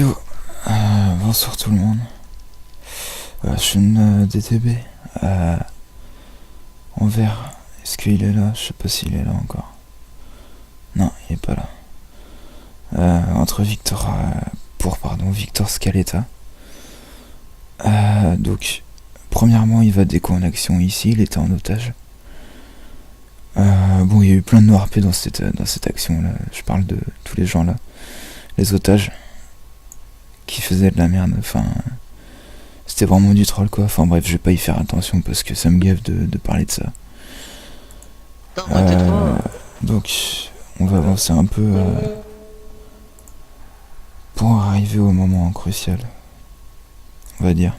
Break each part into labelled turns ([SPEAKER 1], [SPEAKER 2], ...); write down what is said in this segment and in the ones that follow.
[SPEAKER 1] Yo, bonsoir tout le monde. Je suis une DTB. En vert. Est-ce qu'il est là? Je sais pas s'il est là encore. Non, il est pas là. Entre Victor, Victor Scaletta. Donc, premièrement, il va déco en action ici. Il était en otage. Bon, il y a eu plein de noirs P dans cette action là. Je parle de tous les gens là. Les otages qui faisaient de la merde. Enfin, c'était vraiment du troll quoi. Enfin bref, je vais pas y faire attention parce que ça me gave de parler de ça. Donc, on va avancer un peu pour arriver au moment crucial, on va dire.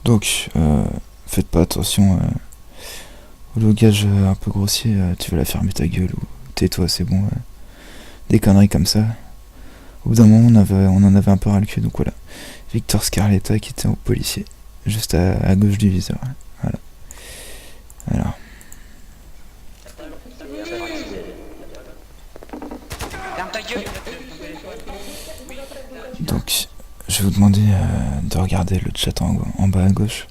[SPEAKER 1] Donc, faites pas attention au logage un peu grossier. Tu vas la fermer ta gueule ou tais-toi, c'est bon. Des conneries comme ça. Au bout d'un moment, on en avait un peu ras le cul, donc voilà. Victor Scarletta qui était au policier, juste à gauche du viseur. Voilà. Alors. Donc, je vais vous demander de regarder le chat en bas à gauche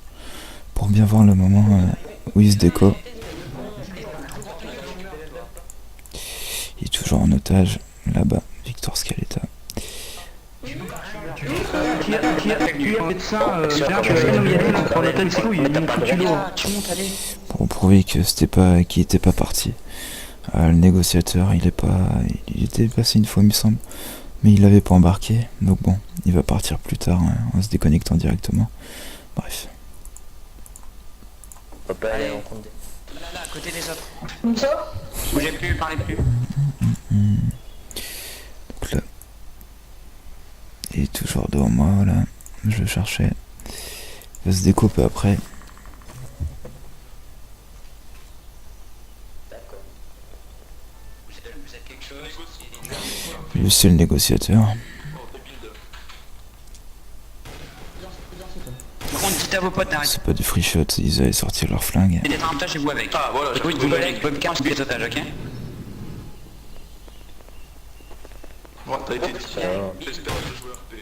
[SPEAKER 1] pour bien voir le moment où il se déco. Il est toujours en otage, là-bas, Victor Scaletta. Pour prouver que qu'il était pas parti. Le négociateur, il était passé une fois, il me semble, mais il l'avait pas embarqué. Donc bon, il va partir plus tard en se déconnectant directement. Bref.
[SPEAKER 2] On peut aller en compte.
[SPEAKER 3] Là, à côté des autres.
[SPEAKER 4] Comme ça?
[SPEAKER 3] Bougez plus, parlez plus.
[SPEAKER 1] Donc là, il est toujours devant moi, voilà. Je le cherchais. Il va se découper après.
[SPEAKER 2] D'accord.
[SPEAKER 3] Vous êtes quelque chose.
[SPEAKER 1] Lui, c'est le négociateur.
[SPEAKER 3] Par contre, dites à vos potes d'arrêter
[SPEAKER 1] C'est pas du free shot, ils allaient sortir leur flingue.
[SPEAKER 3] d'être en otage et vous avec.
[SPEAKER 5] Ah voilà,
[SPEAKER 3] Et vous, vous allez avec votre carte les otages, ok?
[SPEAKER 5] Ouais, t'as été dit.
[SPEAKER 2] Ça va.
[SPEAKER 5] J'espère que je jouer RP.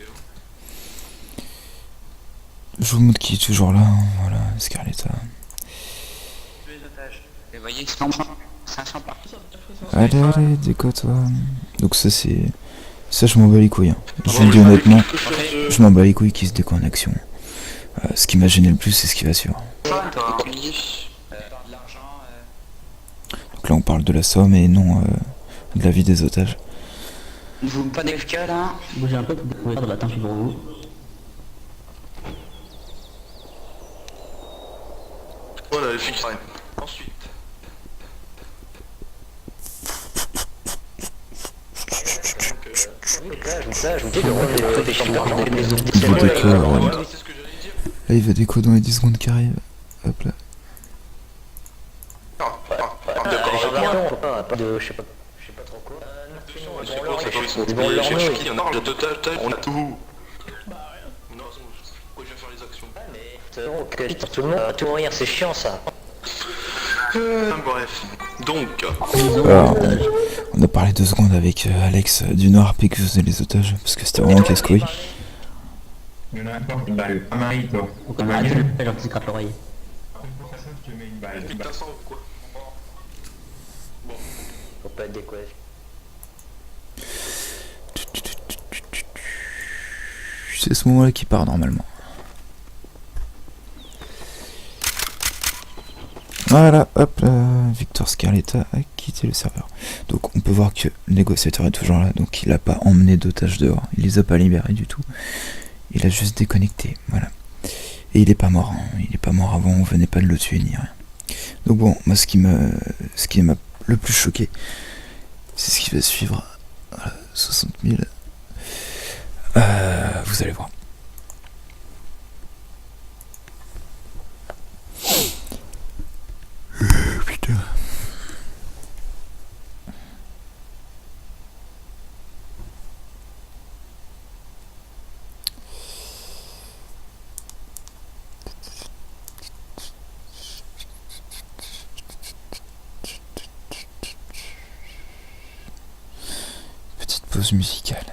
[SPEAKER 1] Je vous montre qui est toujours là, voilà, Scarletta.
[SPEAKER 3] Les otages. Et voyez, 500 par.
[SPEAKER 1] Allez, déco-toi. Donc ça c'est... Ça je m'en bats les couilles. Je vous le dis honnêtement, je m'en bats les couilles qui se déco en action. Ce qui m'a gêné le plus, c'est ce qui va suivre.
[SPEAKER 3] De l'argent.
[SPEAKER 1] Donc là on parle de la somme et non de la vie des otages.
[SPEAKER 3] Vous pas d'FK là?
[SPEAKER 6] Bougez un peu pour découvrir de la tant pis pour vous.
[SPEAKER 5] Voilà, les fixes. Ensuite.
[SPEAKER 2] Ça, je vous dis, le rôle des chanteurs,
[SPEAKER 1] Il veut déco,
[SPEAKER 5] Voilà, c'est ce que j'allais dire.
[SPEAKER 1] là il va déco dans les 10 secondes qui arrivent. Hop là.
[SPEAKER 5] D'accord,
[SPEAKER 2] pas de, je sais pas trop quoi.
[SPEAKER 5] c'est bon,
[SPEAKER 2] leur
[SPEAKER 5] cherche
[SPEAKER 2] nom,
[SPEAKER 5] qui, on a de total, on a tout. Non, c'est bon, pourquoi je viens faire les actions?
[SPEAKER 2] Ok, tout le monde, tout rire, c'est chiant ça.
[SPEAKER 5] Bref, donc,
[SPEAKER 1] Alors, on a parlé 2 secondes avec Alex du Nord P qui faisait les otages, parce que c'était vraiment casse-couille.
[SPEAKER 7] Il y en a encore une balle. Un marito.
[SPEAKER 6] Ou comme un genre qui se gratte l'oreille.
[SPEAKER 7] Pour faire ça, je te mets une balle.
[SPEAKER 5] putain, ça ou quoi?
[SPEAKER 2] Faut pas être décollé.
[SPEAKER 1] C'est ce moment-là qui part normalement. Voilà, hop, Victor Scarletta a quitté le serveur. Donc on peut voir que le négociateur est toujours là, donc il n'a pas emmené d'otages dehors, il les a pas libérés du tout. Il a juste déconnecté, voilà. Et il est pas mort, hein. Il est pas mort avant, on venait pas de le tuer ni rien. Donc bon, moi ce qui m'a le plus choqué, c'est ce qui va suivre. Voilà, 60 000. Vous allez voir. Putain. Pause musicale.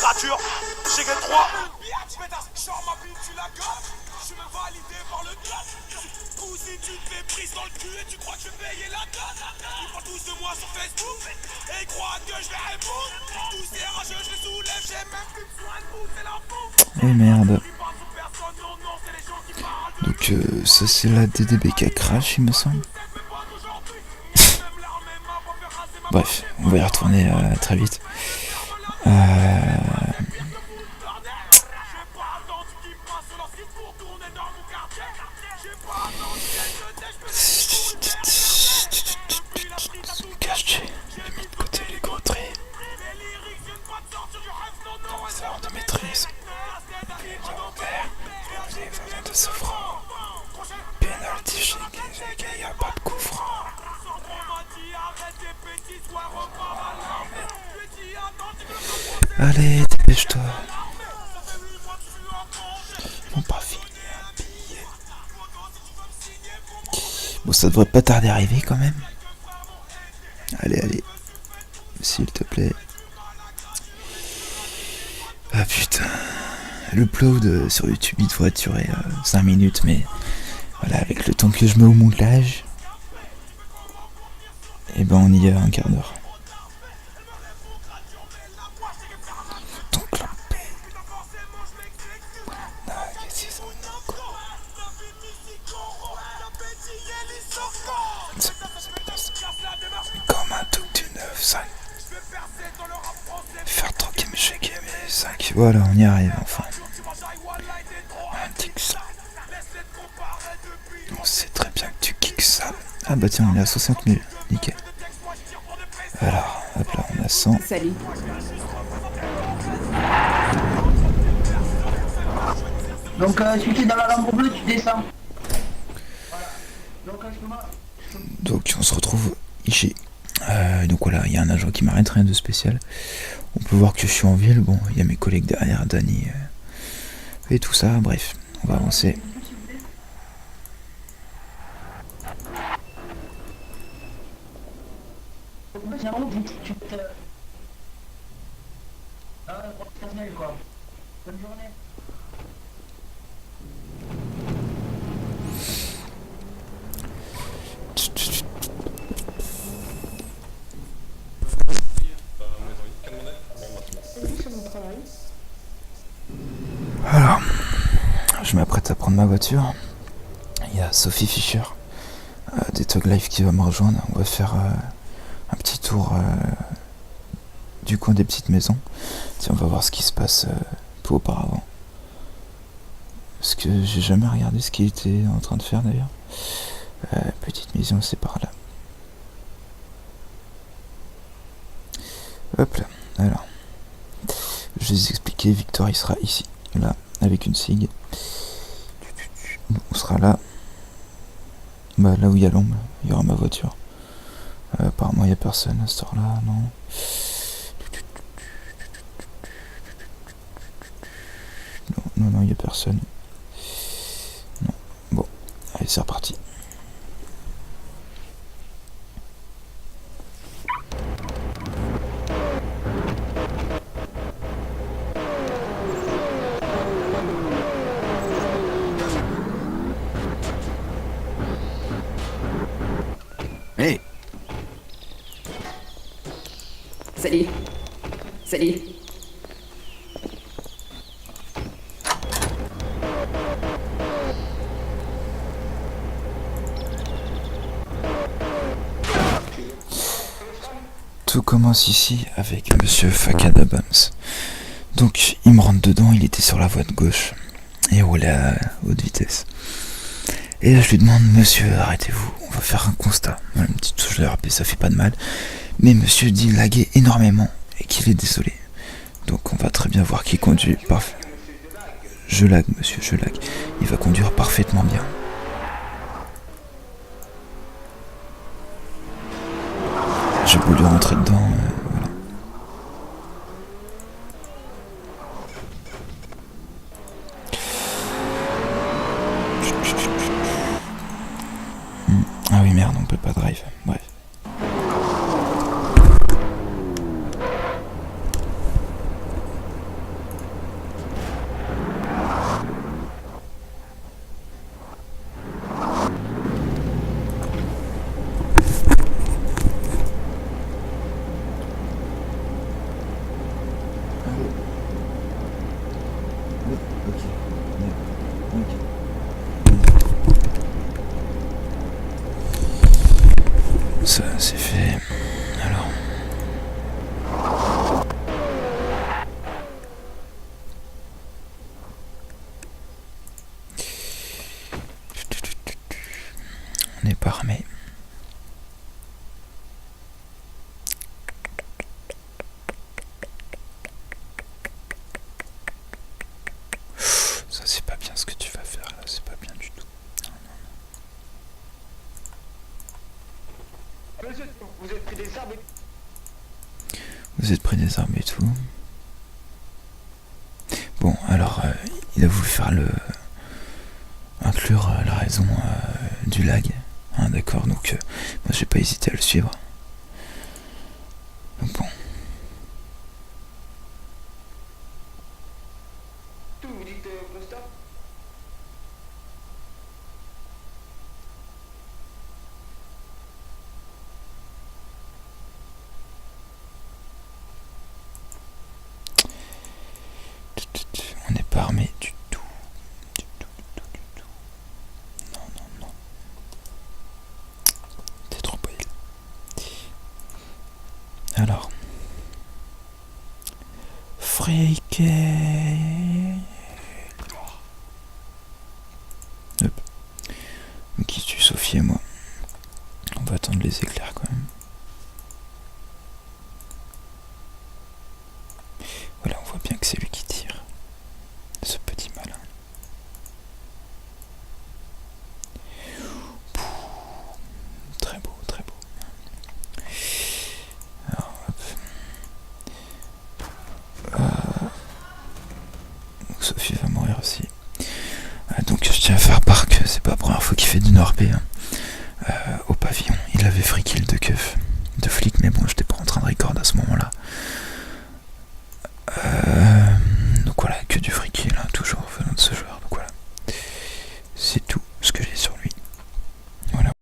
[SPEAKER 4] Rature, j'ai que 3. Genre ma bite, tu la gâtes. Je suis même validé par le club. Cousine, tu te fais prise dans le cul et tu crois que je vais payer la date. Ils parlent tous de moi sur Facebook et ils croient que je vais répondre. Tous ces rageux, je les soulève, j'ai même plus besoin de pousser la pompe.
[SPEAKER 1] Eh merde. Donc ça c'est la DDB qui a crash il me semble. Bref, on va y retourner très vite. Caché, j'ai mis de côté les gros traits. Sort de maîtrise. De ce franc. Penalty chez il n'y a pas de coup franc. Allez, dépêche-toi. Ils vont pas finir un billet. Bon, ça devrait pas tarder à arriver quand même. Allez, allez. S'il te plaît. Ah putain. L'upload sur YouTube il devrait durer 5 minutes, mais voilà, avec le temps que je mets au montage, et ben on y est à un quart d'heure. Donc là, comme un truc du 9-5. Faire tranquille mais chez Game 5. Voilà, on y arrive enfin. Un tic ça. On sait très bien que tu kicks ça. Ah bah tiens, on est à 60 000. Nickel. Alors, hop là, on a 100.
[SPEAKER 8] Salut. Donc celui qui est dans la lampe bleue, tu descends.
[SPEAKER 1] Donc on se retrouve ici. Donc voilà, il y a un agent qui m'arrête, rien de spécial. On peut voir que je suis en ville. Bon, il y a mes collègues derrière, Dani et tout ça. Bref, on va avancer.
[SPEAKER 8] Bonne journée.
[SPEAKER 1] Alors, je m'apprête à prendre ma voiture. Il y a Sophie Fischer des Tug Life qui va me rejoindre. On va faire un petit tour du coin des petites maisons. Tiens, on va voir ce qui se passe peu auparavant. Parce que j'ai jamais regardé ce qu'il était en train de faire d'ailleurs. Petite maison, c'est par là. Hop là, alors. Je vais vous expliquer, Victor il sera ici, là, avec une SIG. On sera là. Bah là où il y a l'ombre, il y aura ma voiture. Apparemment il n'y a personne à cette heure-là, non. Non, il n'y a personne. Non. Bon, allez, c'est reparti.
[SPEAKER 3] Hey.
[SPEAKER 8] Salut. Salut.
[SPEAKER 1] Tout commence ici avec Monsieur Fakada Bams. Donc il me rentre dedans, il était sur la voie de gauche et roulait à haute vitesse. Et là je lui demande, monsieur, arrêtez-vous, on va faire un constat. Voilà, une petite touche de RP, ça fait pas de mal. Mais monsieur dit laguer énormément et qu'il est désolé. Donc on va très bien voir qu'il conduit parfait. Je lag, monsieur, je lag. Il va conduire parfaitement bien. J'ai voulu rentrer dedans, voilà. armé. Ça c'est pas bien ce que tu vas faire là, c'est pas bien du tout.
[SPEAKER 2] Monsieur, vous êtes pris des armes.
[SPEAKER 1] Vous êtes pris des armes et tout. Bon, alors, il a voulu faire inclure la raison du lag. Hein, d'accord, donc moi j'ai pas hésité à le suivre. Donc bon.
[SPEAKER 2] Vous dites constat.
[SPEAKER 1] On n'est pas armé du tout. Du tout. Non. T'es trop pile. Alors. Friquet. Hop. Donc qui tue Sophie et moi. On va attendre les éclairs quand même. Voilà, on voit bien que c'est lui qui tire. Ce petit malin. Très beau, très beau. Alors, hop. Donc Sophie va mourir aussi. Donc je tiens à faire part que c'est pas la première fois qu'il fait du Nord-P. Au pavillon, il avait free kill de keuf.